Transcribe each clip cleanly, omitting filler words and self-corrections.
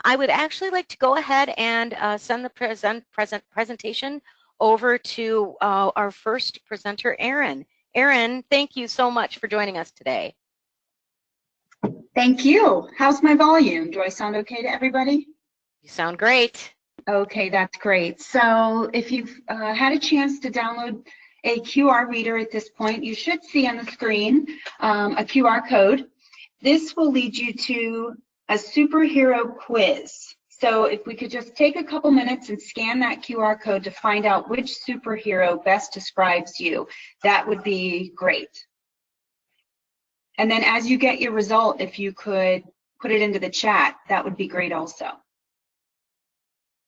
I would actually like to go ahead and send the presentation over to our first presenter, Erin. Erin, thank you so much for joining us today. Thank you. How's my volume? Do I sound okay to everybody? You sound great. Okay, that's great. So if you've had a chance to download a QR reader at this point, you should see on the screen a QR code. This will lead you to a superhero quiz. So if we could just take a couple minutes and scan that QR code to find out which superhero best describes you, that would be great. And then as you get your result, if you could put it into the chat, that would be great also.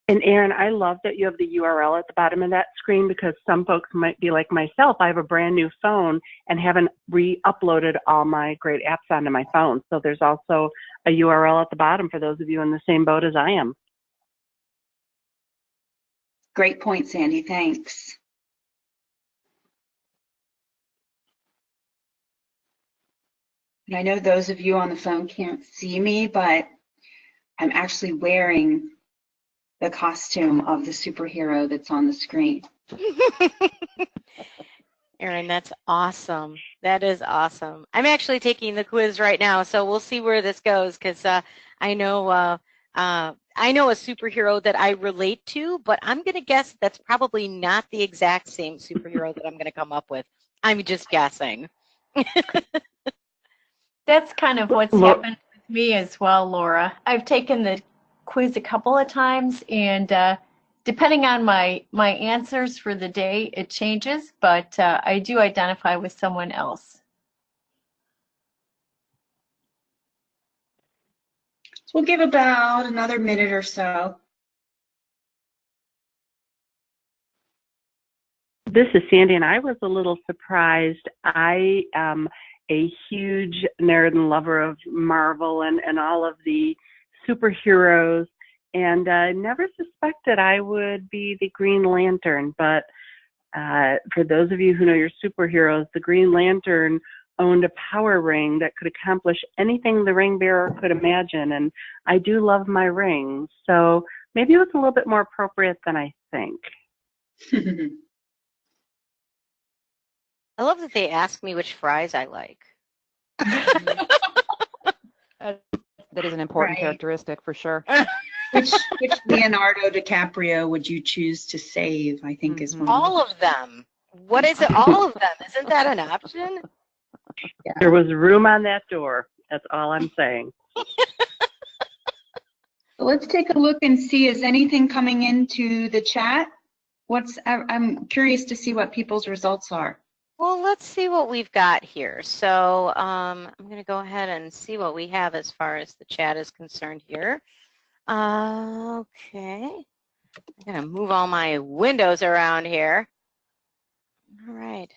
And Erin, I love that you have the URL at the bottom of that screen, because some folks might be like myself. I have a brand new phone and haven't re-uploaded all my great apps onto my phone. So there's also a URL at the bottom for those of you in the same boat as I am. Great point, Sandy. Thanks. And I know those of you on the phone can't see me, but I'm actually wearing the costume of the superhero that's on the screen. Erin, that's awesome. That is awesome. I'm actually taking the quiz right now, so we'll see where this goes, because I know a superhero that I relate to, but I'm going to guess that's probably not the exact same superhero that I'm going to come up with. I'm just guessing. That's kind of what's happened with me as well, Laura. I've taken the quiz a couple of times, and depending on my answers for the day, it changes, but I do identify with someone else. So we'll give about another minute or so. This is Sandy, and I was a little surprised. I am a huge nerd and lover of Marvel and all of the superheroes, and never suspected I would be the Green Lantern. But for those of you who know your superheroes, the Green Lantern owned a power ring that could accomplish anything the ring bearer could imagine, and I do love my rings, so maybe it was a little bit more appropriate than I think. I love that they ask me which fries I like. That is an important characteristic for sure. Which Leonardo DiCaprio would you choose to save, I think is one. All of them. What is it? All of them. Isn't that an option? Yeah. There was room on that door. That's all I'm saying. So let's take a look and see, is anything coming into the chat? I'm curious to see what people's results are. Well, let's see what we've got here. So I'm going to go ahead and see what we have as far as the chat is concerned here. Okay. I'm going to move all my windows around here. All right.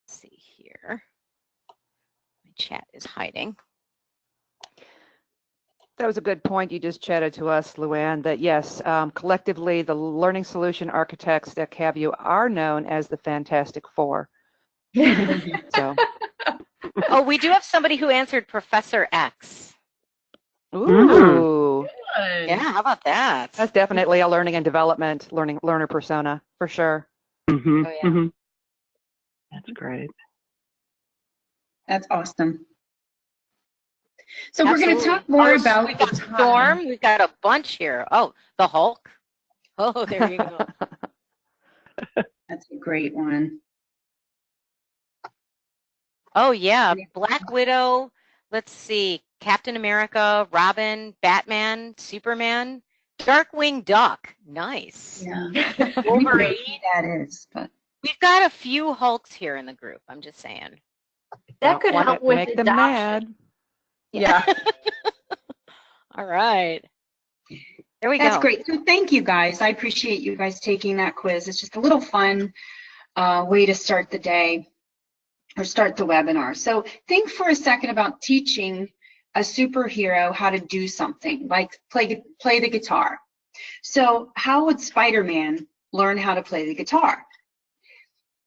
Let's see here. My chat is hiding. That was a good point you just chatted to us, Luann, that yes, collectively, the learning solution architects at KVU are known as the Fantastic Four. So. Oh, we do have somebody who answered Professor X. Ooh. Good. Yeah, how about that? That's definitely a learning and development, learner persona, for sure. Mm-hmm. Oh, yeah. Mm-hmm. That's great. That's awesome. So Absolutely. we're going to talk more about we've got Storm. We've got a bunch here. Oh, the Hulk. Oh, there you go. That's a great one. Oh, yeah. Black Widow. Let's see. Captain America, Robin, Batman, Superman, Darkwing Duck. Nice. Yeah. Wolverine. That is, but We've got a few Hulks here in the group. I'm just saying. That could help with make them adoption. mad. Yeah. All right. There we go. that's great. So thank you guys. I appreciate you guys taking that quiz. It's just a little fun way to start the day or start the webinar. So think for a second about teaching a superhero how to do something, like play the guitar. So how would Spider-Man learn how to play the guitar?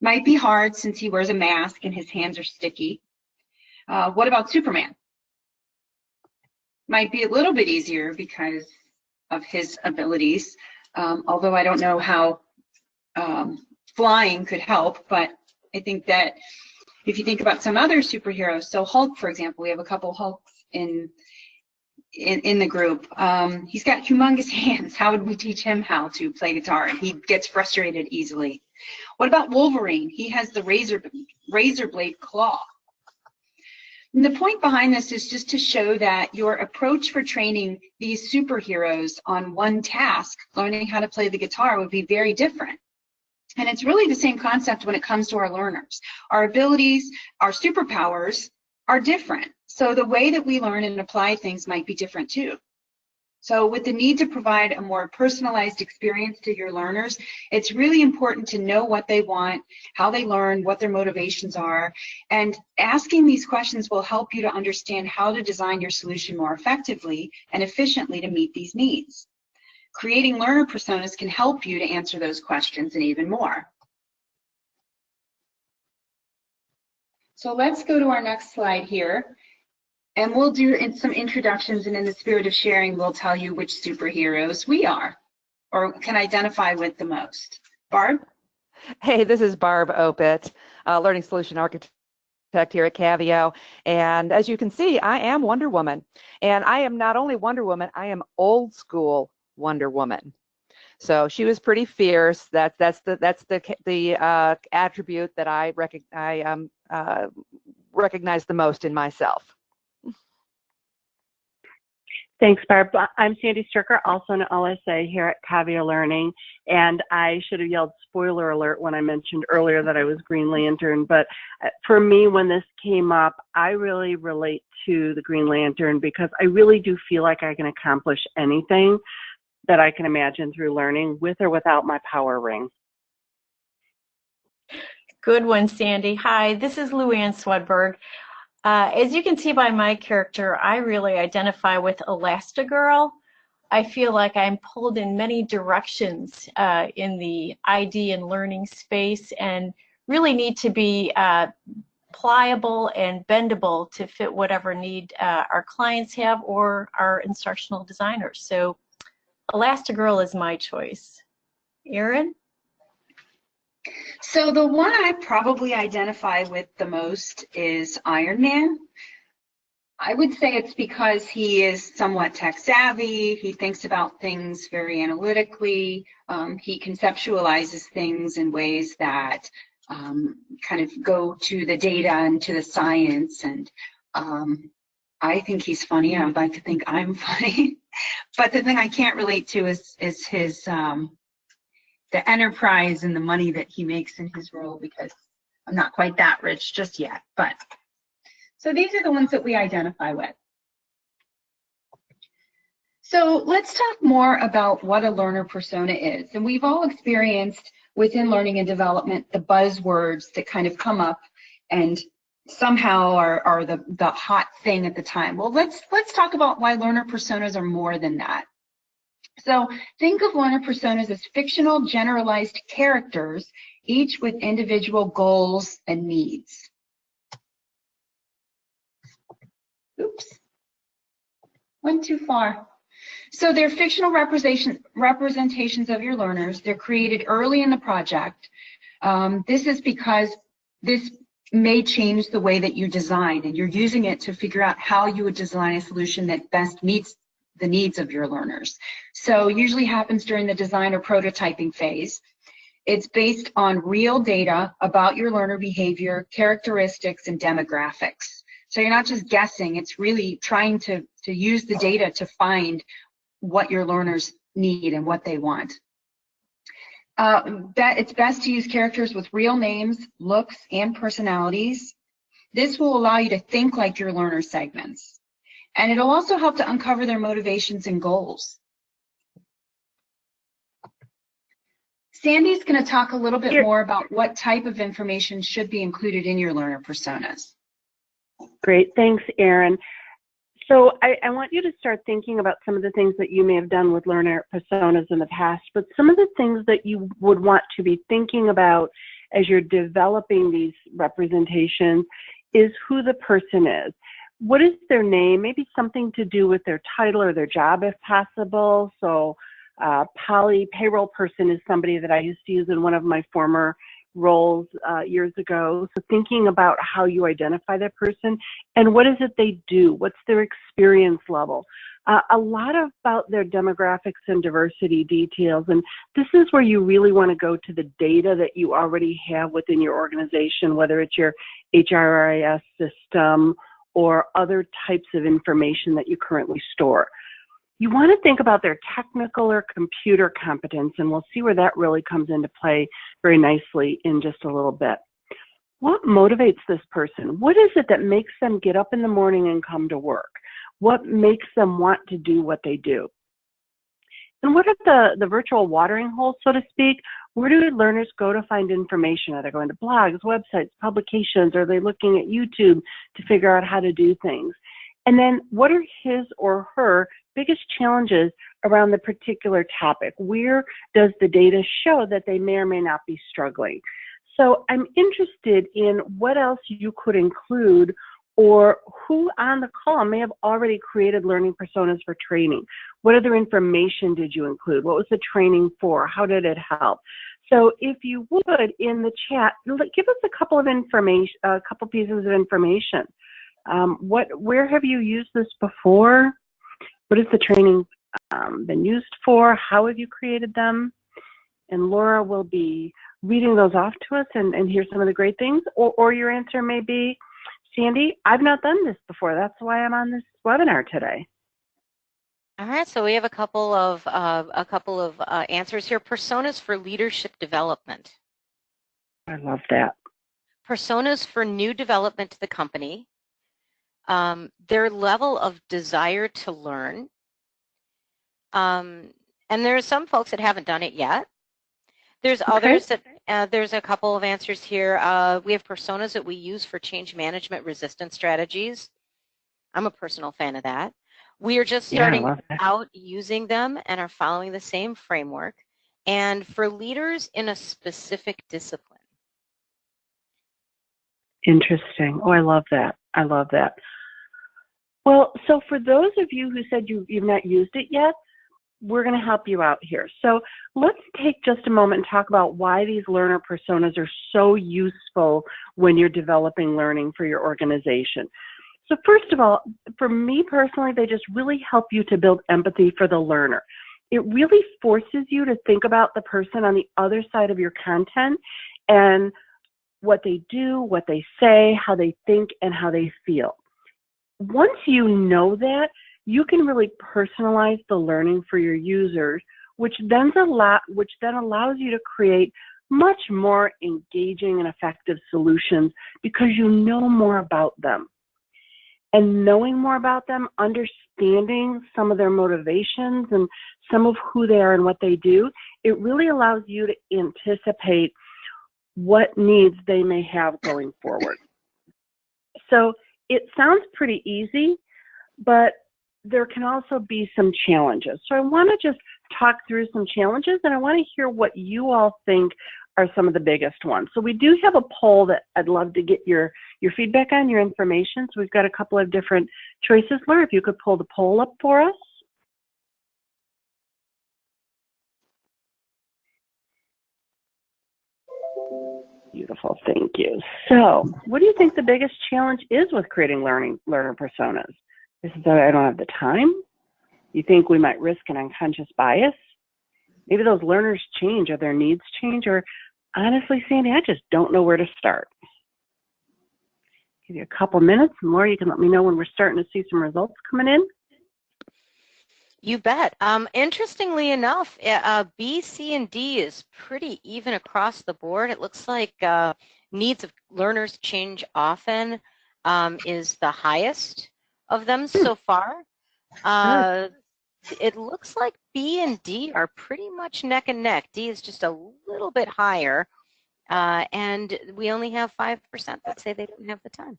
Might be hard since he wears a mask and his hands are sticky. What about Superman? might be a little bit easier because of his abilities, although I don't know how flying could help, but I think that if you think about some other superheroes, so Hulk, for example, we have a couple Hulks in the group. He's got humongous hands. How would we teach him how to play guitar? And he gets frustrated easily. What about Wolverine? He has the razor blade claw. And the point behind this is just to show that your approach for training these superheroes on one task, learning how to play the guitar, would be very different. And it's really the same concept when it comes to our learners. Our abilities, our superpowers are different. So the way that we learn and apply things might be different too. So with the need to provide a more personalized experience to your learners, it's really important to know what they want, how they learn, what their motivations are. And asking these questions will help you to understand how to design your solution more effectively and efficiently to meet these needs. Creating learner personas can help you to answer those questions and even more. So let's go to our next slide here. And we'll do some introductions, and in the spirit of sharing, we'll tell you which superheroes we are or can identify with the most. Barb? Hey, this is Barb Opit, Learning Solution Architect here at Cavio. And as you can see, I am Wonder Woman. And I am not only Wonder Woman, I am old school Wonder Woman. So she was pretty fierce. That's the attribute that I recognize the most in myself. Thanks, Barb. I'm Sandy Stricker, also an LSA here at Cavio Learning, and I should have yelled spoiler alert when I mentioned earlier that I was Green Lantern, but for me, when this came up, I really relate to the Green Lantern because I really do feel like I can accomplish anything that I can imagine through learning, with or without my power ring. Good one, Sandy. Hi, this is Luann Swedberg. As you can see by my character, I really identify with Elastigirl. I feel like I'm pulled in many directions in the ID and learning space and really need to be pliable and bendable to fit whatever need our clients have or our instructional designers. So Elastigirl is my choice. Erin? So the one I probably identify with the most is Iron Man. I would say it's because he is somewhat tech savvy. He thinks about things very analytically. He conceptualizes things in ways that kind of go to the data and to the science. And I think he's funny. I would like to think I'm funny. But the thing I can't relate to is his the enterprise and the money that he makes in his role, because I'm not quite that rich just yet. But so these are the ones that we identify with. So let's talk more about what a learner persona is. And we've all experienced within learning and development the buzzwords that kind of come up and somehow are the hot thing at the time. Well, let's talk about why learner personas are more than that. So think of learner personas as fictional, generalized characters, each with individual goals and needs. Oops, went too far. So they're fictional representations of your learners. They're created early in the project. This is because this may change the way that you design, and you're using it to figure out how you would design a solution that best meets the needs of your learners. So usually happens during the design or prototyping phase. It's based on real data about your learner behavior, characteristics, and demographics. So you're not just guessing, it's really trying to use the data to find what your learners need and what they want. That it's best to use characters with real names, looks, and personalities. This will allow you to think like your learner segments. And it'll also help to uncover their motivations and goals. Sandy's going to talk a little bit more about what type of information should be included in your learner personas. Great, thanks, Erin. So I want you to start thinking about some of the things that you may have done with learner personas in the past, but some of the things that you would want to be thinking about as you're developing these representations is who the person is. what is their name? Maybe something to do with their title or their job if possible. So payroll person is somebody that I used to use in one of my former roles years ago. So thinking about how you identify that person and what is it they do? What's their experience level? A lot about their demographics and diversity details. And this is where you really want to go to the data that you already have within your organization, whether it's your HRIS system or other types of information that you currently store. You want to think about their technical or computer competence, and we'll see where that really comes into play very nicely in just a little bit. What motivates this person? What is it that makes them get up in the morning and come to work? What makes them want to do what they do? And what are the virtual watering holes, so to speak? Where do learners go to find information? Are they going to blogs, websites, publications? Are they looking at YouTube to figure out how to do things? And then what are his or her biggest challenges around the particular topic? Where does the data show that they may or may not be struggling? So I'm interested in what else you could include, or who on the call may have already created learning personas for training. What other information did you include? What was the training for? How did it help? So if you would, in the chat, give us a couple of information, a couple pieces of information. Where have you used this before? What has the training been used for? How have you created them? And Laura will be reading those off to us and hear some of the great things. Or your answer may be, Sandy, I've not done this before. That's why I'm on this webinar today. All right, so we have a couple of answers here. Personas for leadership development. I love that. Personas for new development to the company. Their level of desire to learn. And there are some folks that haven't done it yet. There's others that, there's a couple of answers here. We have personas that we use for change management resistance strategies. I'm a personal fan of that. We are just starting out using them and are following the same framework. And for leaders in a specific discipline. Interesting. Oh, I love that. I love that. Well, so for those of you who said you've not used it yet, we're going to help you out here. So let's take just a moment and talk about why these learner personas are so useful when you're developing learning for your organization. So first of all, for me personally, they just really help you to build empathy for the learner. It really forces you to think about the person on the other side of your content and what they do, what they say, how they think, and how they feel. Once you know that, you can really personalize the learning for your users, which then allows you to create much more engaging and effective solutions because you know more about them. And knowing more about them, understanding some of their motivations and some of who they are and what they do, it really allows you to anticipate what needs they may have going forward. So it sounds pretty easy, but there can also be some challenges. So I want to just talk through some challenges, and I want to hear what you all think are some of the biggest ones. So we do have a poll that I'd love to get your feedback on, your information. So we've got a couple of different choices. Laura, if you could pull the poll up for us. Beautiful, thank you. So what do you think the biggest challenge is with creating learner personas? Is it that I don't have the time? You think we might risk an unconscious bias? Maybe those learners change or their needs change, or honestly, Sandy, I just don't know where to start. Give you a couple minutes, and Laura, you can let me know when we're starting to see some results coming in. You bet. Interestingly enough, B, C, and D is pretty even across the board. It looks like needs of learners change often is the highest of them so far. It looks like B and D are pretty much neck and neck. D is just a little bit higher, and we only have 5% that say they don't have the time.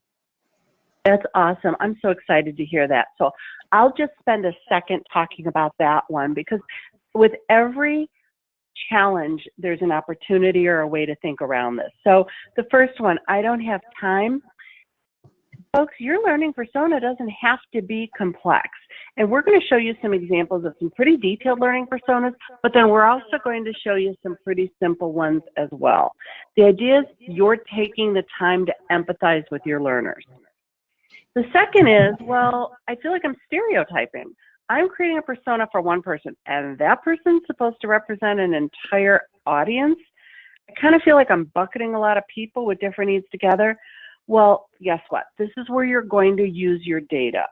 That's awesome. I'm so excited to hear that. So I'll just spend a second talking about that one, because with every challenge, there's an opportunity or a way to think around this. So the first one, I don't have time. folks, your learning persona doesn't have to be complex. And we're going to show you some examples of some pretty detailed learning personas, but then we're also going to show you some pretty simple ones as well. The idea is you're taking the time to empathize with your learners. The second is, well, I feel like I'm stereotyping. I'm creating a persona for one person, and that person's supposed to represent an entire audience. I kind of feel like I'm bucketing a lot of people with different needs together. Well, guess what? This is where you're going to use your data.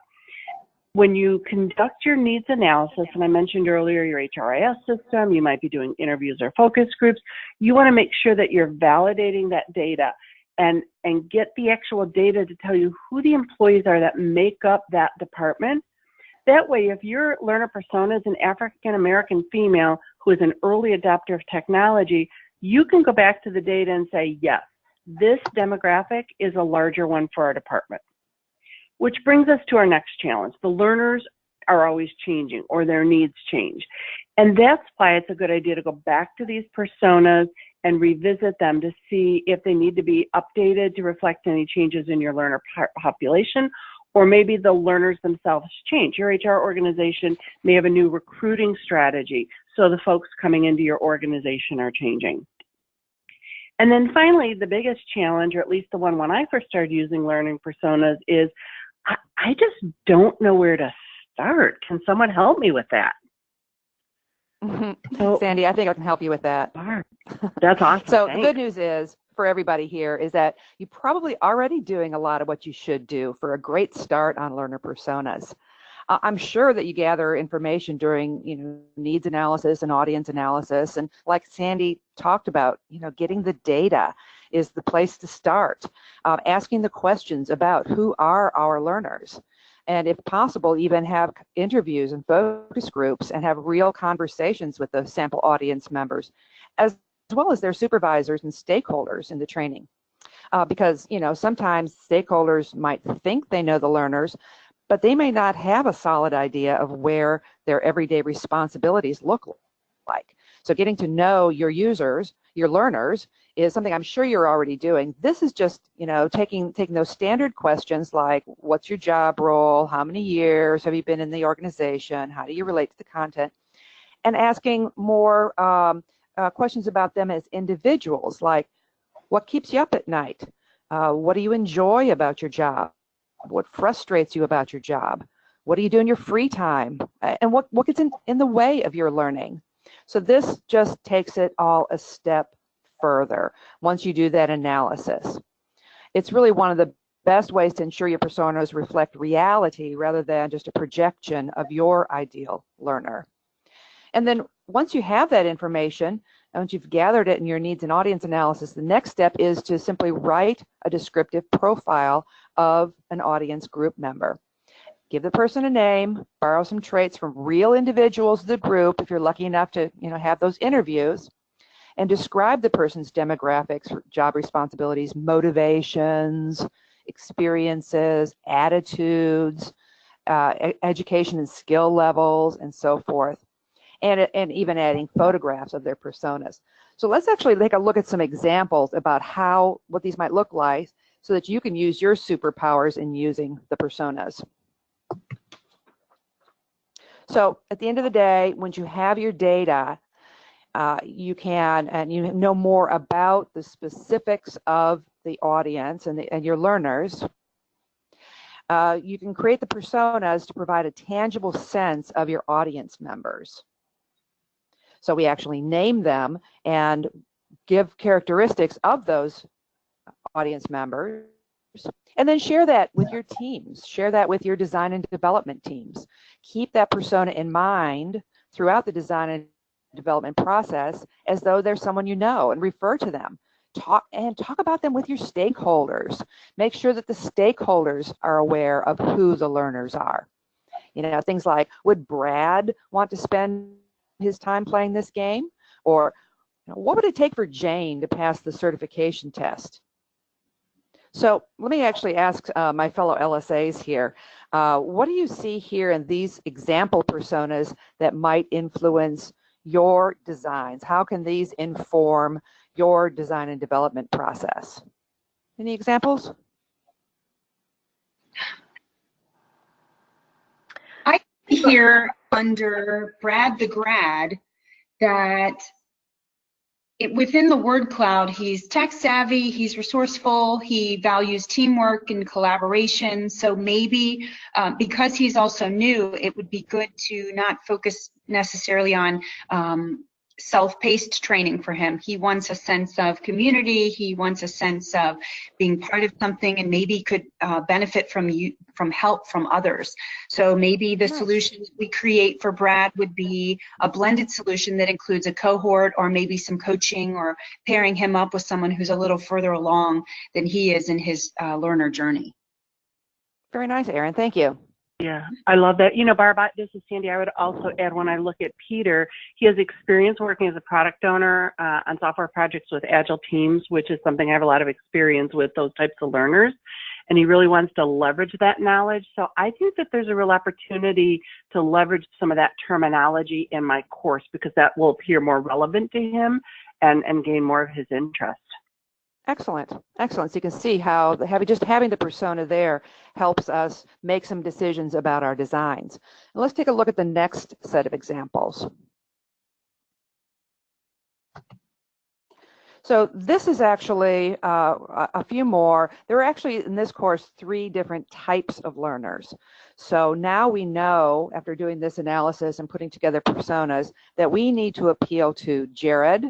When you conduct your needs analysis, and I mentioned earlier your HRIS system, you might be doing interviews or focus groups, you want to make sure that you're validating that data and get the actual data to tell you who the employees are that make up that department. That way, if your learner persona is an African American female who is an early adopter of technology, you can go back to the data and say, yes, this demographic is a larger one for our department. Which brings us to our next challenge. The learners are always changing, or their needs change. And that's why it's a good idea to go back to these personas and revisit them to see if they need to be updated to reflect any changes in your learner population, or maybe the learners themselves change. Your HR organization may have a new recruiting strategy, so the folks coming into your organization are changing. And then finally, the biggest challenge, or at least the one when I first started using learning personas, is I just don't know where to start. Can someone help me with that? So, Sandy, I think I can help you with that. That's awesome. So Thanks. the good news is for everybody here is that you're probably already doing a lot of what you should do for a great start on learner personas. I'm sure that you gather information during, needs analysis and audience analysis, and like Sandy talked about, getting the data is the place to start. Asking the questions about who are our learners, and if possible, even have interviews and focus groups and have real conversations with the sample audience members, as well as their supervisors and stakeholders in the training. Because, sometimes stakeholders might think they know the learners, but they may not have a solid idea of where their everyday responsibilities look like. So getting to know your users, your learners, is something I'm sure you're already doing. This is just, taking those standard questions like, what's your job role? How many years have you been in the organization? How do you relate to the content? And asking more questions about them as individuals, like, what keeps you up at night? What do you enjoy about your job? What frustrates you about your job? What do you do in your free time? And what gets in the way of your learning? So this just takes it all a step further once you do that analysis. It's really one of the best ways to ensure your personas reflect reality rather than just a projection of your ideal learner. And then once you have that information, and once you've gathered it in your needs and audience analysis, the next step is to simply write a descriptive profile of an audience group member. Give the person a name, borrow some traits from real individuals of the group if you're lucky enough to have those interviews, and describe the person's demographics, job responsibilities, motivations, experiences, attitudes, education and skill levels, and so forth. And even adding photographs of their personas. So let's actually take a look at some examples about what these might look like so that you can use your superpowers in using the personas. So at the end of the day, once you have your data, you know more about the specifics of the audience and your learners. You can create the personas to provide a tangible sense of your audience members. So we actually name them and give characteristics of those audience members, and then share that with your teams. Share that with your design and development teams. Keep that persona in mind throughout the design and development process as though they're someone you know, and refer to them. Talk about them with your stakeholders. Make sure that the stakeholders are aware of who the learners are. Things like, would Brad want to spend his time playing this game? Or what would it take for Jane to pass the certification test? So let me actually ask my fellow LSAs here, what do you see here in these example personas that might influence your designs? How can these inform your design and development process? Any examples? Here under Brad the Grad, that within the word cloud, he's tech savvy, he's resourceful, he values teamwork and collaboration. So maybe because he's also new, it would be good to not focus necessarily on self-paced training for him. He wants a sense of community. He wants a sense of being part of something, and maybe could benefit from help from others. So maybe the solution that we create for Brad would be a blended solution that includes a cohort, or maybe some coaching, or pairing him up with someone who's a little further along than he is in his learner journey. Very nice, Erin. Thank you. Yeah, I love that. You know, Barb, this is Sandy. I would also add, when I look at Peter, he has experience working as a product owner on software projects with agile teams, which is something I have a lot of experience with, those types of learners. And he really wants to leverage that knowledge. So I think that there's a real opportunity to leverage some of that terminology in my course, because that will appear more relevant to him and gain more of his interest. Excellent, excellent. So you can see how just having the persona there helps us make some decisions about our designs. And let's take a look at the next set of examples. So this is actually a few more. There are actually in this course 3 different types of learners. So now we know, after doing this analysis and putting together personas, that we need to appeal to Jared,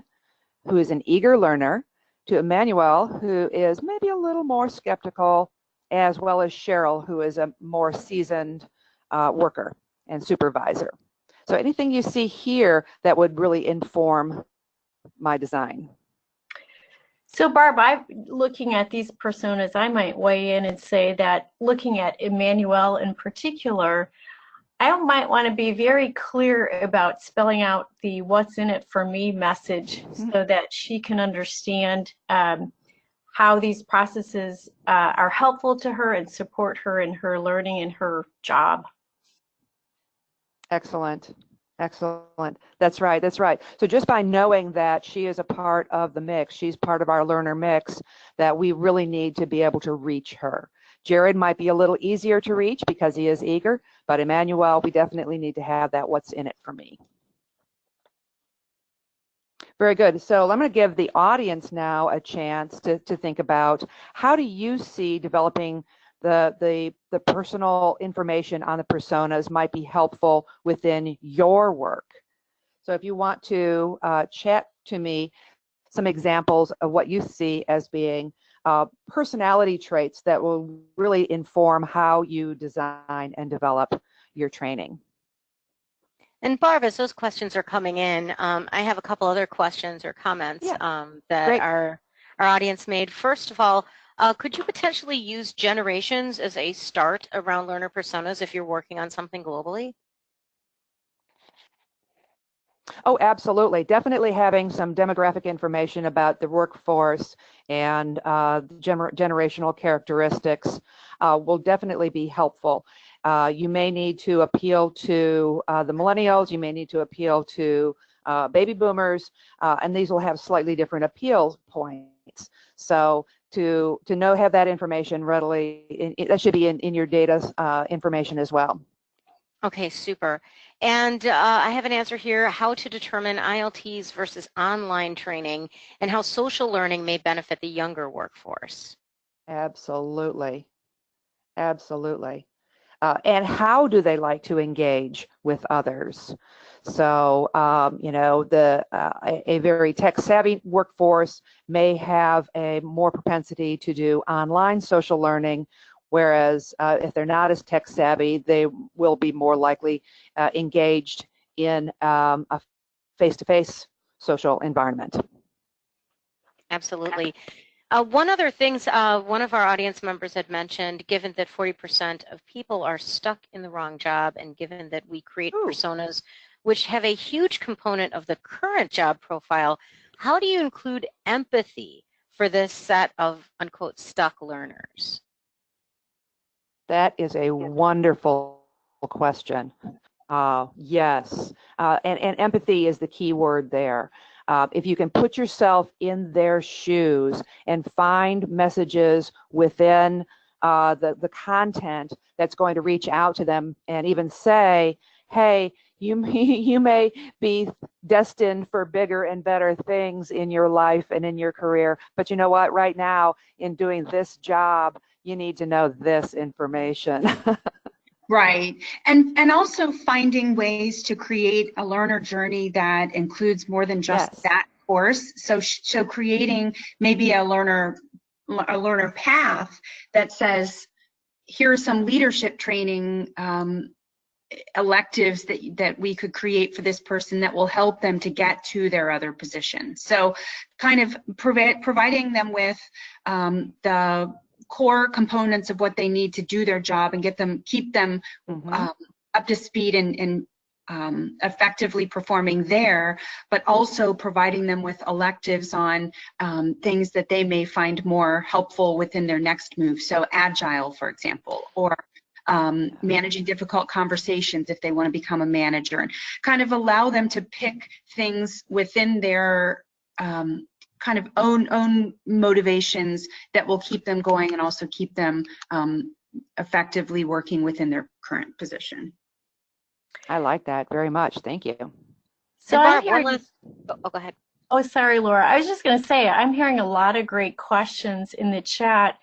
who is an eager learner, to Emmanuel, who is maybe a little more skeptical, as well as Cheryl, who is a more seasoned worker and supervisor. So anything you see here that would really inform my design? So Barb, looking at these personas, I might weigh in and say that looking at Emmanuel in particular, I might want to be very clear about spelling out the "what's in it for me" message, so that she can understand how these processes are helpful to her and support her in her learning and her job. Excellent. Excellent. That's right. That's right. So just by knowing that she is a part of the mix, she's part of our learner mix, that we really need to be able to reach her. Jared might be a little easier to reach because he is eager, but Emmanuel, we definitely need to have that "what's in it for me." Very good. So I'm going to give the audience now a chance to think about, how do you see developing the personal information on the personas might be helpful within your work. So if you want to chat to me some examples of what you see as being personality traits that will really inform how you design and develop your training. And Barb, as those questions are coming in, I have a couple other questions or comments that Great. our audience made. First of all, could you potentially use generations as a start around learner personas if you're working on something globally? Oh, absolutely. Definitely having some demographic information about the workforce and generational characteristics will definitely be helpful. You may need to appeal to the millennials. You may need to appeal to baby boomers, and these will have slightly different appeal points. So to have that information readily, that should be in your data information as well. Okay, super. And I have an answer here: how to determine ILTs versus online training and how social learning may benefit the younger workforce. Absolutely. Absolutely. And how do they like to engage with others? So, you know, a very tech-savvy workforce may have a more propensity to do online social learning, whereas if they're not as tech-savvy, they will be more likely engaged in a face-to-face social environment. Absolutely. One other thing, one of our audience members had mentioned, given that 40% of people are stuck in the wrong job, and given that we create personas which have a huge component of the current job profile, how do you include empathy for this set of, unquote, stuck learners? That is a wonderful question. Yes, and empathy is the key word there. If you can put yourself in their shoes and find messages within the content that's going to reach out to them and even say, hey, you may be destined for bigger and better things in your life and in your career, but you know what? Right now, in doing this job, you need to know this information. Right. And also finding ways to create a learner journey that includes more than just Yes. that course. So creating maybe a learner path that says, here's some leadership training electives that we could create for this person that will help them to get to their other position. So kind of providing them with the core components of what they need to do their job and keep them up to speed and effectively performing there, but also providing them with electives on things that they may find more helpful within their next move. So agile, for example, or managing difficult conversations if they want to become a manager, and kind of allow them to pick things within their kind of own motivations that will keep them going and also keep them effectively working within their current position. I like that very much. Thank you. So Barb, go ahead. Oh, sorry, Laura. I was just going to say, I'm hearing a lot of great questions in the chat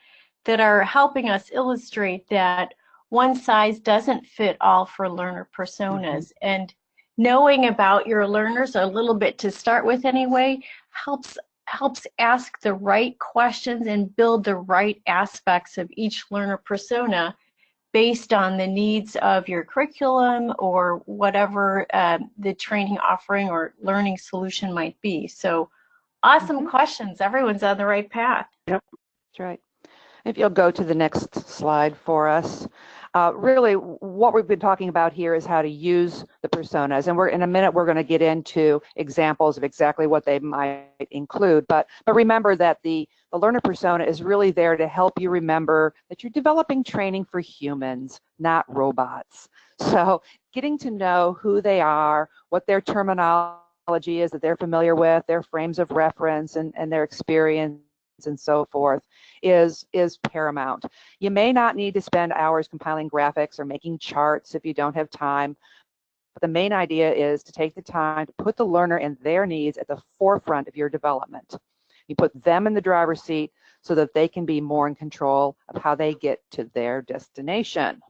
that are helping us illustrate that one size doesn't fit all for learner personas. And knowing about your learners a little bit to start with anyway helps ask the right questions and build the right aspects of each learner persona based on the needs of your curriculum or whatever the training offering or learning solution might be. So awesome questions. Everyone's on the right path. Yep, that's right. If you'll go to the next slide for us. Really, what we've been talking about here is how to use the personas, and in a minute we're going to get into examples of exactly what they might include. But remember that the learner persona is really there to help you remember that you're developing training for humans, not robots. So getting to know who they are, what their terminology is that they're familiar with, their frames of reference and their experience and so forth is paramount. You may not need to spend hours compiling graphics or making charts if you don't have time, but the main idea is to take the time to put the learner and their needs at the forefront of your development. You put them in the driver's seat so that they can be more in control of how they get to their destination.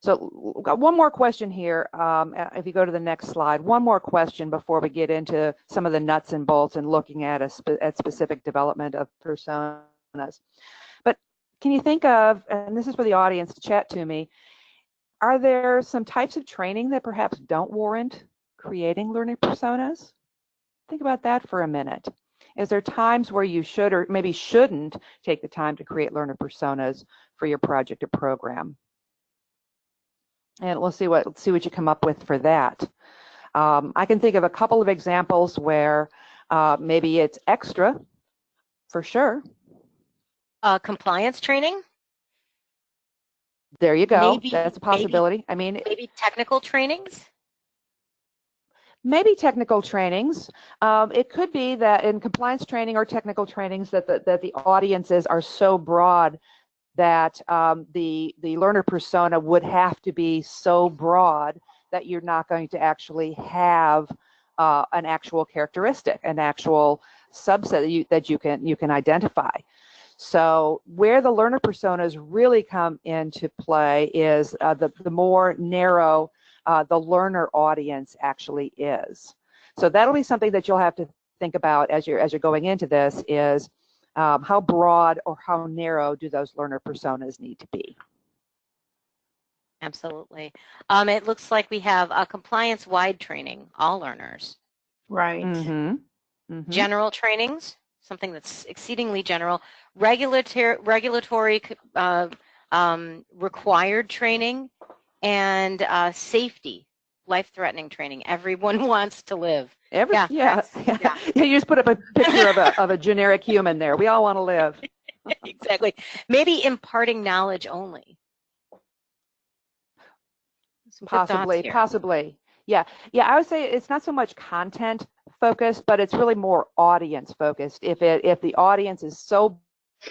So we've got one more question here. If you go to the next slide, one more question before we get into some of the nuts and bolts and looking at specific development of personas. But can you think of, and this is for the audience to chat to me, are there some types of training that perhaps don't warrant creating learning personas? Think about that for a minute. Is there times where you should or maybe shouldn't take the time to create learner personas for your project or program? And we'll see what you come up with for that. I can think of a couple of examples where maybe it's extra, for sure. Compliance training. There you go. That's a possibility. Maybe technical trainings. Maybe technical trainings. It could be that in compliance training or technical trainings that the audiences are so broad that the learner persona would have to be so broad that you're not going to actually have an actual characteristic, an actual subset that you can identify. So where the learner personas really come into play is the more narrow the learner audience actually is. So that'll be something that you'll have to think about as you're going into this is how broad or how narrow do those learner personas need to be? Absolutely. It looks like we have a compliance-wide training, all learners. Right. General trainings, something that's exceedingly general. Regulatory required training, and safety, life-threatening training. Everyone wants to live. Yeah. You just put up a picture of a generic human there. We all want to live. Exactly. Maybe imparting knowledge only. Possibly. Yeah. I would say it's not so much content focused, but it's really more audience focused. If the audience is so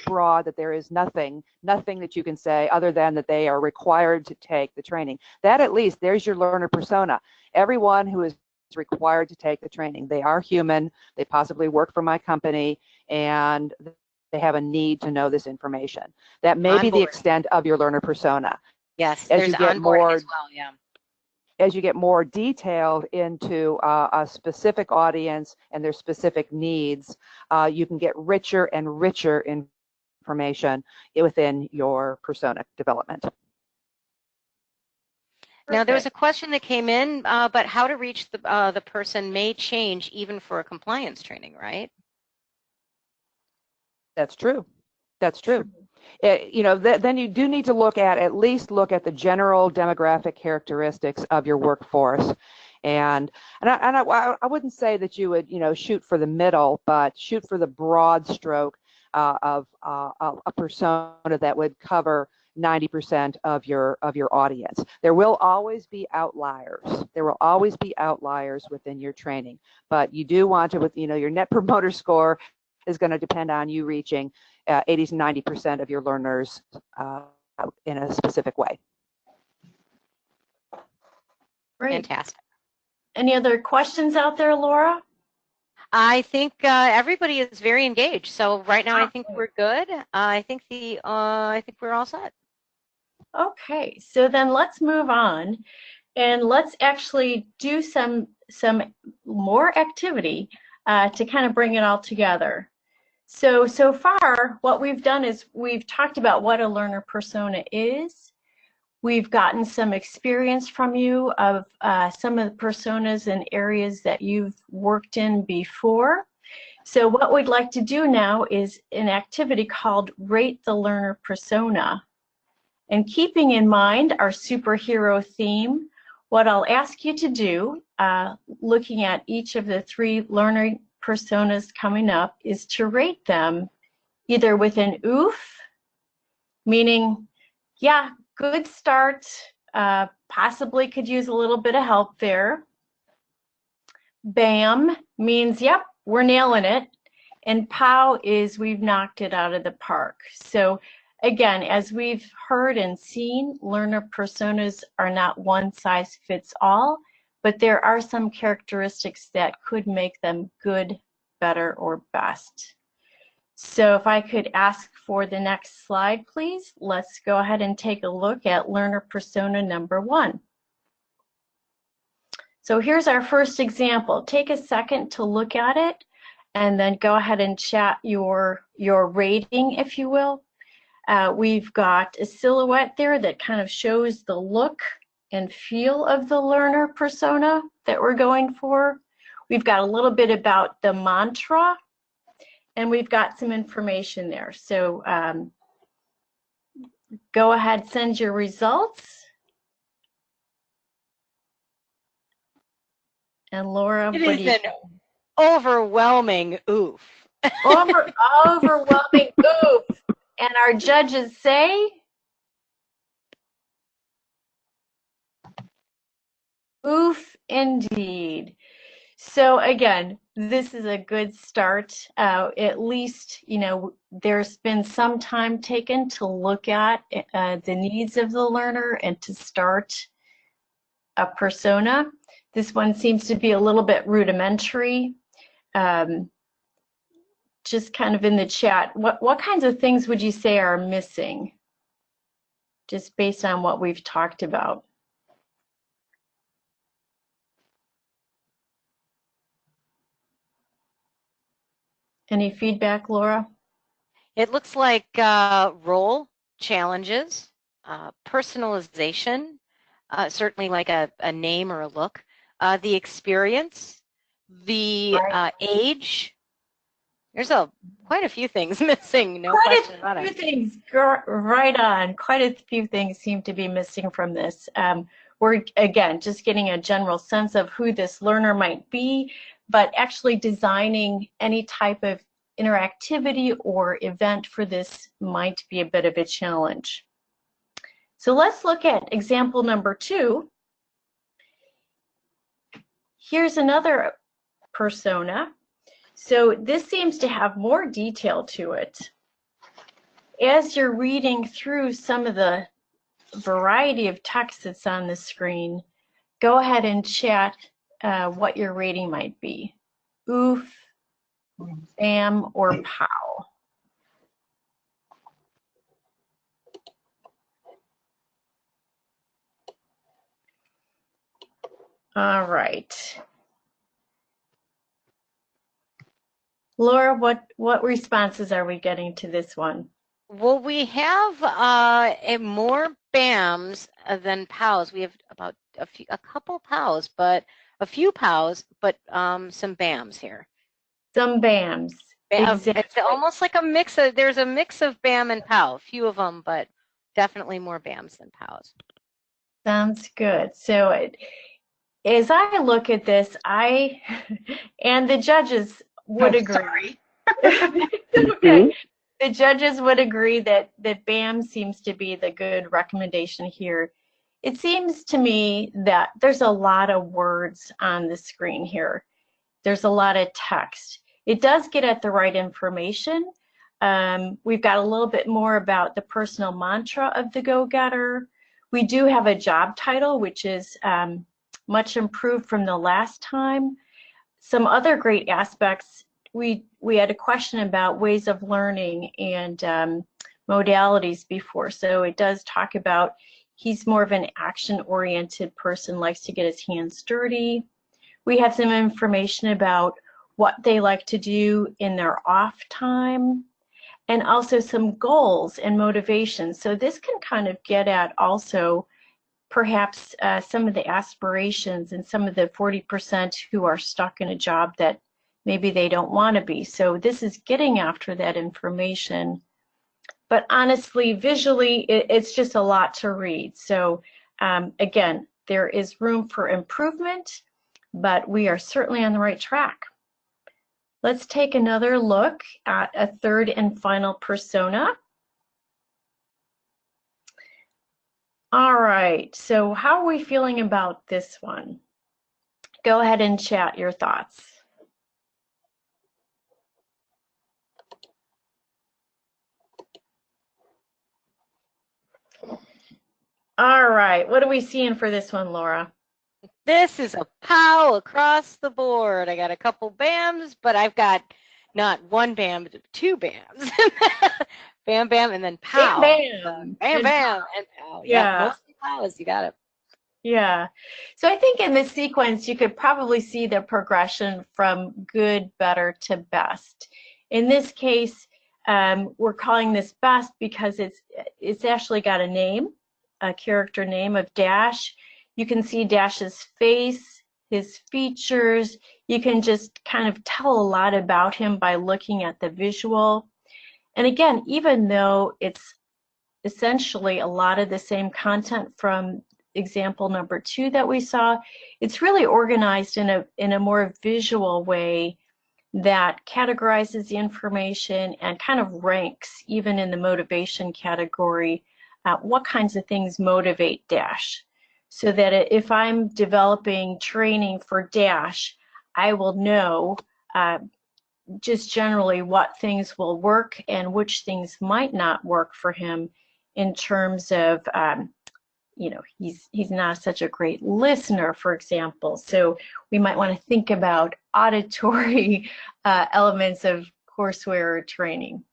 broad that there is nothing that you can say other than that they are required to take the training. That at least, there's your learner persona. Everyone who is required to take the training. They are human, they possibly work for my company, and they have a need to know this information. That may be the extent of your learner persona. Yes, As there's you get onboarding more, as well, yeah. as you get more detailed into a specific audience and their specific needs, you can get richer and richer information within your persona development. Now, there was a question that came in, but how to reach the person may change even for a compliance training, right? That's true. That's true. You know, then you do need to at least look at the general demographic characteristics of your workforce. And I wouldn't say that you would, you know, shoot for the middle, but shoot for the broad stroke of a persona that would cover 90% of your audience. There will always be outliers. There will always be outliers within your training, but you do want to, with, you know, your net promoter score is going to depend on you reaching 80 to 90% of your learners in a specific way. Great. Fantastic. Any other questions out there, Laura? I think everybody is very engaged. So right now, I think we're good. I think we're all set. Okay, so then let's move on, and let's actually do some more activity to kind of bring it all together. So far, what we've done is we've talked about what a learner persona is. We've gotten some experience from you of some of the personas and areas that you've worked in before. So what we'd like to do now is an activity called Rate the Learner Persona. And keeping in mind our superhero theme, what I'll ask you to do, looking at each of the 3 learner personas coming up, is to rate them either with an oof, meaning, yeah, good start, possibly could use a little bit of help there. Bam means, yep, we're nailing it. And pow is we've knocked it out of the park. So again, as we've heard and seen, learner personas are not one size fits all, but there are some characteristics that could make them good, better, or best. So if I could ask for the next slide, please. Let's go ahead and take a look at learner persona number 1. So here's our first example. Take a second to look at it and then go ahead and chat your rating, if you will. We've got a silhouette there that kind of shows the look and feel of the learner persona that we're going for. We've got a little bit about the mantra, and we've got some information there. So go ahead, send your results. And Laura, It what do you is an overwhelming oof. overwhelming oof. And our judges say oof indeed. So again, this is a good start. At least, you know, there's been some time taken to look at the needs of the learner and to start a persona. This one seems to be a little bit rudimentary. Just kind of in the chat, what kinds of things would you say are missing? Just based on what we've talked about. Any feedback, Laura? It looks like role challenges, personalization, certainly like a name or a look, the experience, the age. There's quite a few things missing, no question about it. Quite a few things, right on. Quite a few things seem to be missing from this. We're, again, just getting a general sense of who this learner might be, but actually designing any type of interactivity or event for this might be a bit of a challenge. So let's look at example number 2. Here's another persona. So this seems to have more detail to it. as you're reading through some of the variety of text that's on the screen, go ahead and chat what your rating might be. Oof, bam, or pow. All right. Laura, what responses are we getting to this one? Well, we have more BAMs than POWs. We have about a couple POWs, but a few POWs, but some BAMs here. Some BAMs. Exactly. It's almost like a mix of, there's a mix of BAM and POW, a few of them, but definitely more BAMs than POWs. Sounds good. So as I look at this, and the judges would agree. Okay. The judges would agree that BAM seems to be the good recommendation here. It seems to me that there's a lot of words on the screen here. There's a lot of text. It does get at the right information. We've got a little bit more about the personal mantra of the go-getter. We do have a job title, which is much improved from the last time. Some other great aspects, we had a question about ways of learning and modalities before. So it does talk about he's more of an action-oriented person, likes to get his hands dirty. We have some information about what they like to do in their off time, and also some goals and motivations. So this can kind of get at also perhaps some of the aspirations and some of the 40% who are stuck in a job that maybe they don't want to be. So this is getting after that information. But honestly, visually, it's just a lot to read. So again, there is room for improvement, but we are certainly on the right track. Let's take another look at a third and final persona. All right, so how are we feeling about this one? Go ahead and chat your thoughts. All right, what are we seeing for this one, Laura? This is a POW across the board. I got a couple BAMs, but I've got not one BAM, but two BAMs. Bam, bam, and then POW. Bam, bam, bam, and POW. Yeah. Mostly POWs, you got it. Yeah. So I think in this sequence, you could probably see the progression from good, better to best. In this case, we're calling this best because it's actually got a name, a character name of Dash. You can see Dash's face, his features. You can just kind of tell a lot about him by looking at the visual. And again, even though it's essentially a lot of the same content from example number 2 that we saw, it's really organized in a more visual way that categorizes the information and kind of ranks, even in the motivation category, what kinds of things motivate Dash. So that if I'm developing training for Dash, I will know just generally what things will work and which things might not work for him in terms of, you know, he's not such a great listener, for example. So we might want to think about auditory elements of courseware or training.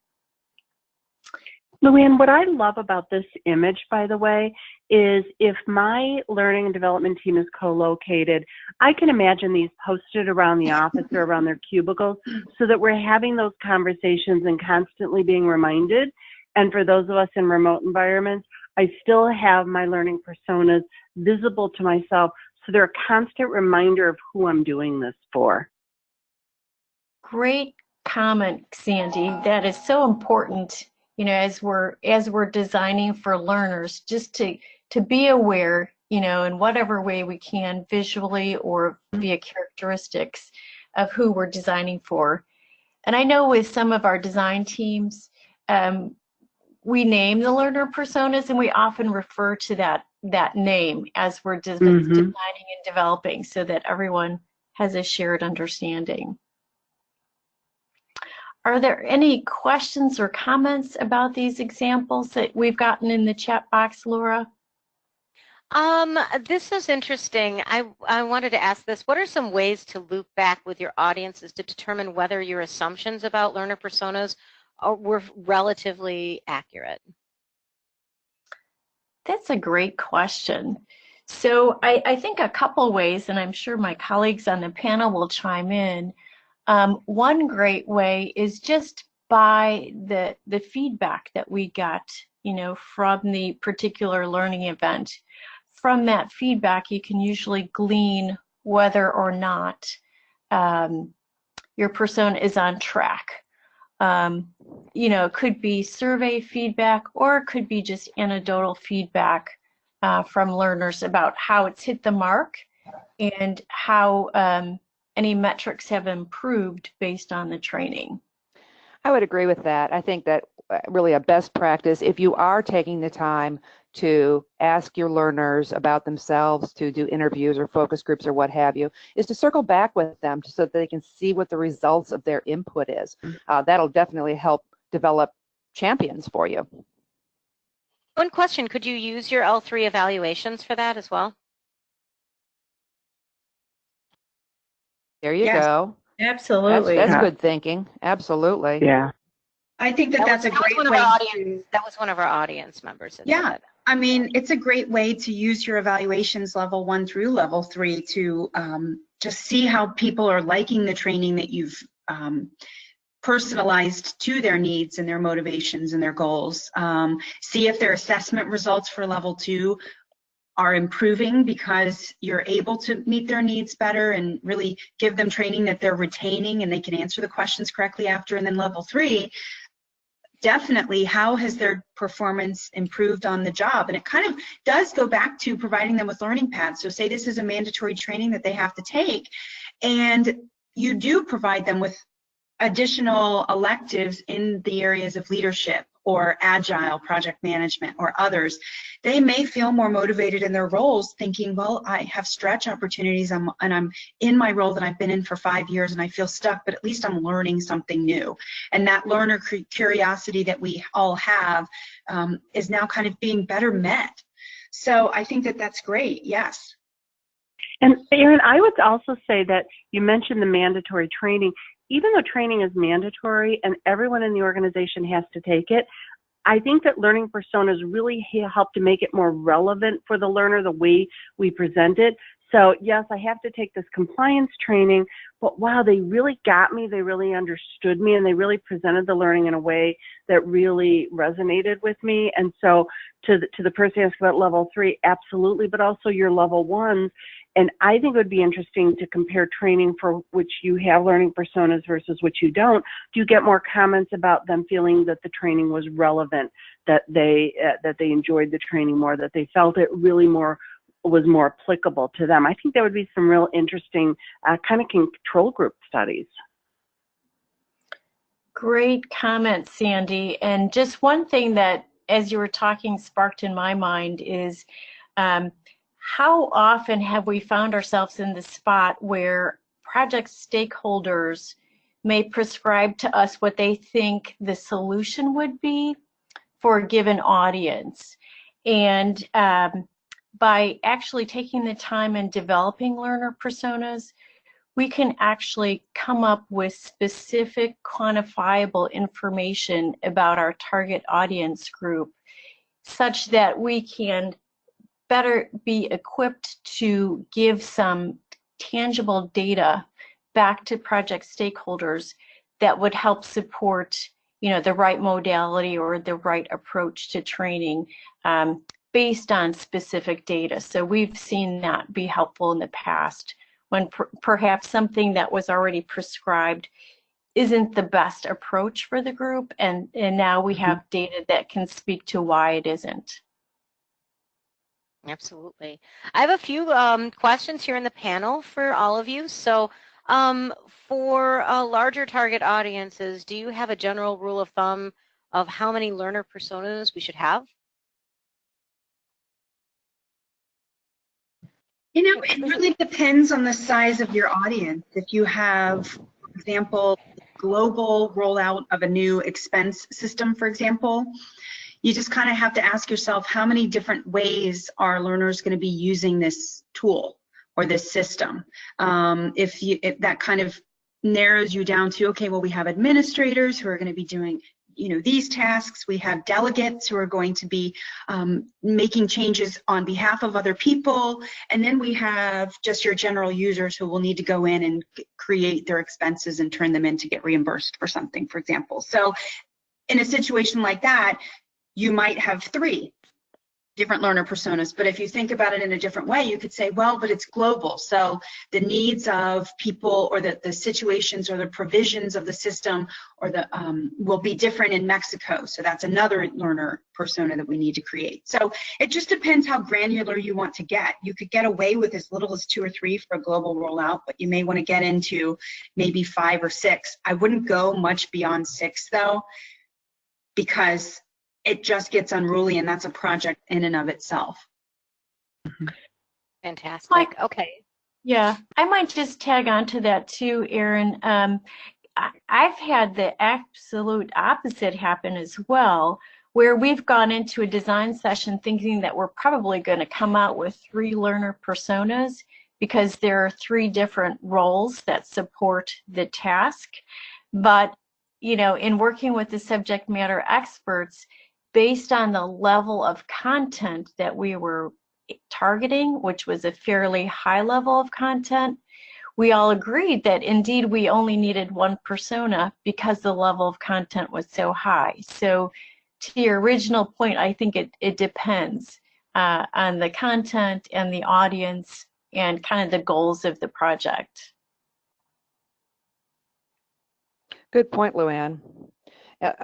Luann, what I love about this image, by the way, is if my learning and development team is co-located, I can imagine these posted around the office or around their cubicles so that we're having those conversations and constantly being reminded. And for those of us in remote environments, I still have my learning personas visible to myself, so they're a constant reminder of who I'm doing this for. Great comment, Sandy. That is so important, you know, as we're designing for learners, just to be aware, you know, in whatever way we can, visually or via characteristics of who we're designing for. And I know with some of our design teams, we name the learner personas, and we often refer to that name as we're designing and developing, so that everyone has a shared understanding. Are there any questions or comments about these examples that we've gotten in the chat box, Laura? This is interesting. I wanted to ask this. What are some ways to loop back with your audiences to determine whether your assumptions about learner personas were relatively accurate? That's a great question. So I think a couple ways, and I'm sure my colleagues on the panel will chime in. One great way is just by the feedback that we got, from the particular learning event. From that feedback, you can usually glean whether or not your persona is on track. It could be survey feedback, or it could be just anecdotal feedback from learners about how it's hit the mark and how any metrics have improved based on the training. I would agree with that. I think that really a best practice, if you are taking the time to ask your learners about themselves, to do interviews or focus groups or what have you, is to circle back with them so that they can see what the results of their input is. That'll definitely help develop champions for you. One question, could you use your L3 evaluations for that as well? There you go. Absolutely. That's good thinking. Absolutely. Yeah. I think that's a great way that was one of our audience members. Yeah. I mean, it's a great way to use your evaluations level 1 through level 3 to just see how people are liking the training that you've personalized to their needs and their motivations and their goals. See if their assessment results for level 2 are improving because you're able to meet their needs better and really give them training that they're retaining and they can answer the questions correctly after. And then level 3, definitely, how has their performance improved on the job? And it kind of does go back to providing them with learning paths. So say this is a mandatory training that they have to take, and you do provide them with additional electives in the areas of leadership or agile project management or others. They may feel more motivated in their roles thinking, well, I have stretch opportunities and I'm in my role that I've been in for 5 years and I feel stuck, but at least I'm learning something new. And that learner curiosity that we all have is now kind of being better met. So I think that that's great, yes. And Erin, I would also say that you mentioned the mandatory training. Even though training is mandatory and everyone in the organization has to take it, I think that learning personas really help to make it more relevant for the learner, the way we present it. So yes, I have to take this compliance training, but wow, they really got me, they really understood me, and they really presented the learning in a way that really resonated with me. And so to the person asking about level 3, absolutely, but also your level 1s. And I think it would be interesting to compare training for which you have learning personas versus which you don't. Do you get more comments about them feeling that the training was relevant, that they enjoyed the training more, that they felt it really was more applicable to them? I think that would be some real interesting kind of control group studies. Great comment, Sandy. And just one thing that, as you were talking, sparked in my mind is how often have we found ourselves in the spot where project stakeholders may prescribe to us what they think the solution would be for a given audience? And by actually taking the time and developing learner personas, we can actually come up with specific quantifiable information about our target audience group such that we can better be equipped to give some tangible data back to project stakeholders that would help support, the right modality or the right approach to training based on specific data. So we've seen that be helpful in the past when perhaps something that was already prescribed isn't the best approach for the group, and now we have data that can speak to why it isn't. Absolutely. I have a few questions here in the panel for all of you. So for larger target audiences, do you have a general rule of thumb of how many learner personas we should have? It really depends on the size of your audience. If you have, for example, global rollout of a new expense system, for example, you just kind of have to ask yourself, how many different ways are learners going to be using this tool or this system? If that kind of narrows you down to, okay, well, we have administrators who are going to be doing, you know, these tasks. We have delegates who are going to be making changes on behalf of other people. And then we have just your general users who will need to go in and create their expenses and turn them in to get reimbursed for something, for example. So in a situation like that, you might have 3 different learner personas. But if you think about it in a different way, you could say, well, but it's global. So the needs of people, or the situations or the provisions of the system or the will be different in Mexico. So that's another learner persona that we need to create. So it just depends how granular you want to get. You could get away with as little as 2 or 3 for a global rollout, but you may want to get into maybe 5 or 6. I wouldn't go much beyond 6 though, because it just gets unruly, and that's a project in and of itself. Fantastic. Okay. Yeah, I might just tag on to that too, Erin. I've had the absolute opposite happen as well, where we've gone into a design session thinking that we're probably going to come out with 3 learner personas because there are 3 different roles that support the task. But, you know, in working with the subject matter experts, based on the level of content that we were targeting, which was a fairly high level of content, we all agreed that indeed we only needed 1 persona because the level of content was so high. So to your original point, I think it depends on the content and the audience and kind of the goals of the project. Good point, Luann.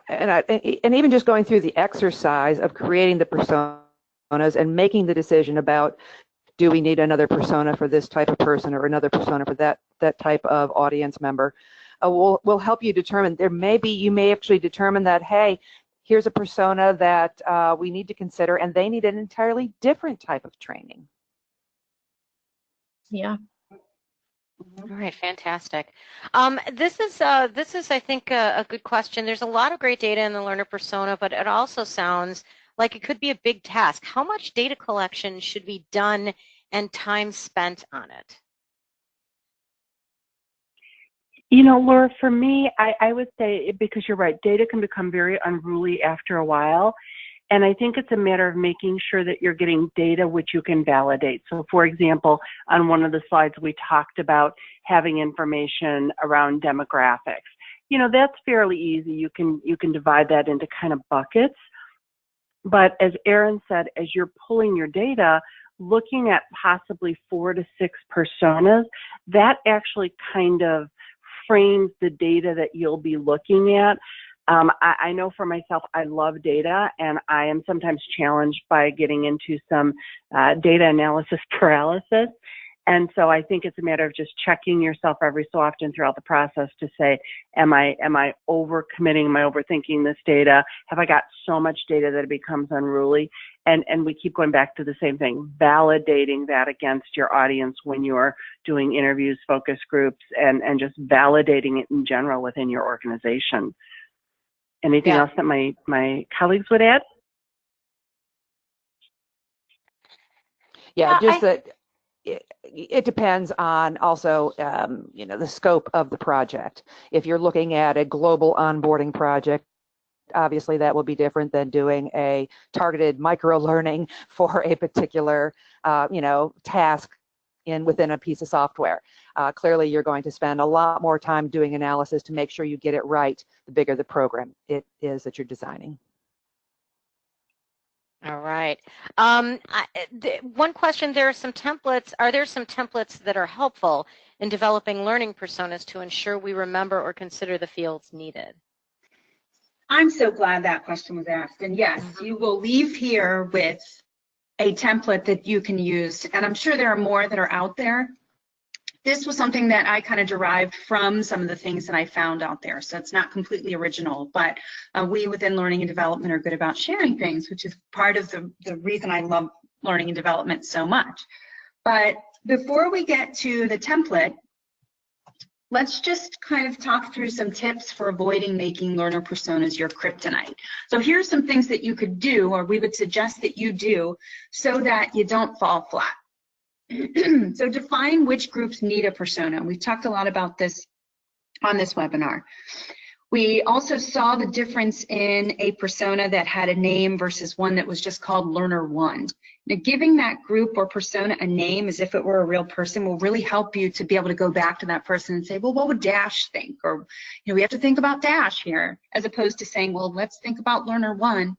And even just going through the exercise of creating the personas and making the decision about, do we need another persona for this type of person or another persona for that type of audience member, will help you determine. You may actually determine that, hey, here's a persona that we need to consider, and they need an entirely different type of training. Yeah. All right, fantastic. This is, I think, a good question. There's a lot of great data in the learner persona, but it also sounds like it could be a big task. How much data collection should be done and time spent on it? You know, Laura, for me, I would say, because you're right, data can become very unruly after a while. And I think it's a matter of making sure that you're getting data which you can validate. So for example, on one of the slides, we talked about having information around demographics. You know, that's fairly easy. You can divide that into kind of buckets. But as Erin said, as you're pulling your data, looking at possibly 4 to 6 personas, that actually kind of frames the data that you'll be looking at. I know for myself, I love data, and I am sometimes challenged by getting into some data analysis paralysis. And so I think it's a matter of just checking yourself every so often throughout the process to say, am I overcommitting? Am I overthinking this data? Have I got so much data that it becomes unruly? And we keep going back to the same thing, validating that against your audience when you're doing interviews, focus groups, and just validating it in general within your organization. Anything else that my colleagues would add? Yeah, just that it depends on also, you know, the scope of the project. If you're looking at a global onboarding project, obviously that will be different than doing a targeted micro-learning for a particular, you know, task within a piece of software. Clearly, you're going to spend a lot more time doing analysis to make sure you get it right, the bigger the program it is that you're designing. All right. One question, there are some templates. Are there some templates that are helpful in developing learning personas to ensure we remember or consider the fields needed? I'm so glad that question was asked. And yes, you will leave here with a template that you can use. And I'm sure there are more that are out there. This was something that I kind of derived from some of the things that I found out there. So it's not completely original, but we within learning and development are good about sharing things, which is part of the reason I love learning and development so much. But before we get to the template, let's just kind of talk through some tips for avoiding making learner personas your kryptonite. So here's some things that you could do, or we would suggest that you do, so that you don't fall flat. So define which groups need a persona. We've talked a lot about this on this webinar. We also saw the difference in a persona that had a name versus one that was just called Learner 1. Now, giving that group or persona a name as if it were a real person will really help you to be able to go back to that person and say, well, what would Dash think? Or, you know, we have to think about Dash here, as opposed to saying, well, let's think about Learner 1.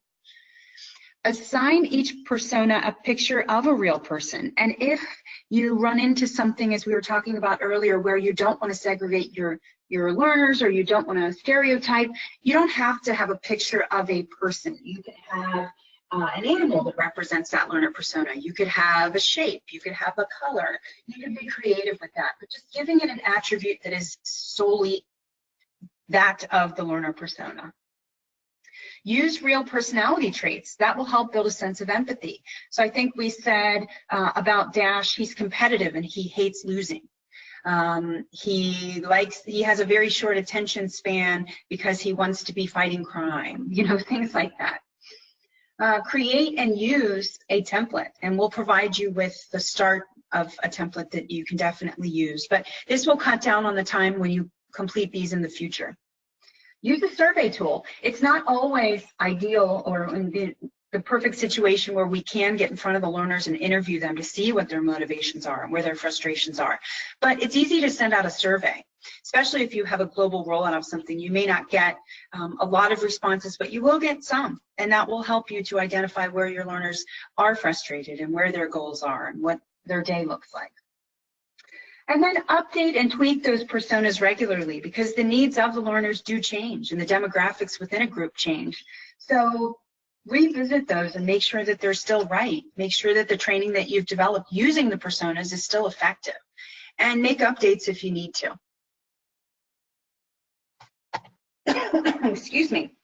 Assign each persona a picture of a real person. And if you run into something, as we were talking about earlier, where you don't want to segregate your learners, or you don't want to stereotype, you don't have to have a picture of a person. You can have an animal that represents that learner persona. You could have a shape. You could have a color. You can be creative with that, but just giving it an attribute that is solely that of the learner persona. Use real personality traits. That will help build a sense of empathy. So I think we said about Dash, he's competitive and he hates losing. He has a very short attention span because he wants to be fighting crime, you know, things like that. Create and use a template, and we'll provide you with the start of a template that you can definitely use. But this will cut down on the time when you complete these in the future. Use a survey tool. It's not always ideal or in the perfect situation where we can get in front of the learners and interview them to see what their motivations are and where their frustrations are. But it's easy to send out a survey, especially if you have a global rollout of something. You may not get a lot of responses, but you will get some, and that will help you to identify where your learners are frustrated and where their goals are and what their day looks like. And then update and tweak those personas regularly, because the needs of the learners do change and the demographics within a group change. So revisit those and make sure that they're still right. Make sure that the training that you've developed using the personas is still effective, and make updates if you need to. Excuse me.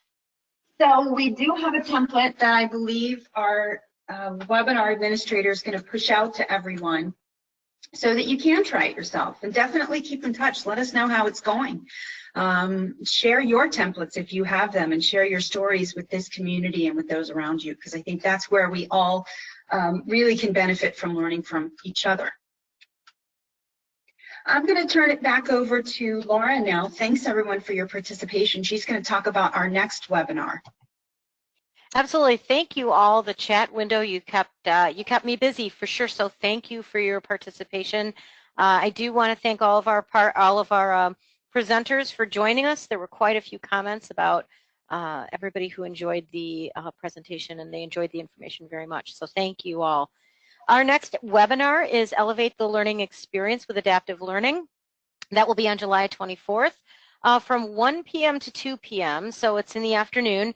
So we do have a template that I believe our webinar administrator is going to push out to everyone, so that you can try it yourself, and definitely keep in touch. Let us know how it's going. Share your templates if you have them, and share your stories with this community and with those around you, because I think that's where we all really can benefit from learning from each other. I'm going to turn it back over to Laura now. Thanks everyone for your participation. She's going to talk about our next webinar. Absolutely. Thank you all. The chat window, you kept me busy for sure. So thank you for your participation. I do want to thank all of our presenters for joining us. There were quite a few comments about everybody who enjoyed the presentation, and they enjoyed the information very much. So thank you all. Our next webinar is Elevate the Learning Experience with Adaptive Learning. That will be on July 24th from 1 p.m. to 2 p.m. So it's in the afternoon.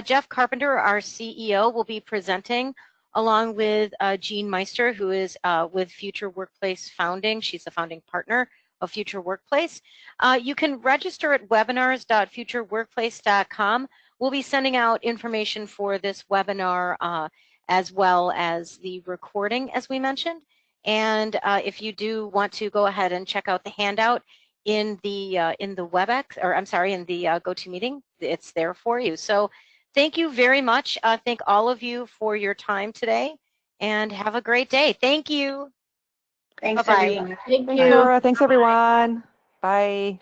Jeff Carpenter, our CEO, will be presenting along with Jean Meister, who is with Future Workplace Founding. She's the founding partner of Future Workplace. You can register at webinars.futureworkplace.com. We'll be sending out information for this webinar as well as the recording, as we mentioned. And if you do want to go ahead and check out the handout in the WebEx, or I'm sorry, in the GoToMeeting, it's there for you. So thank you very much. Thank all of you for your time today, and have a great day. Thank you. Thanks, Bye-bye. everyone. Thank Thanks, you. Laura. Thanks, everyone. Bye.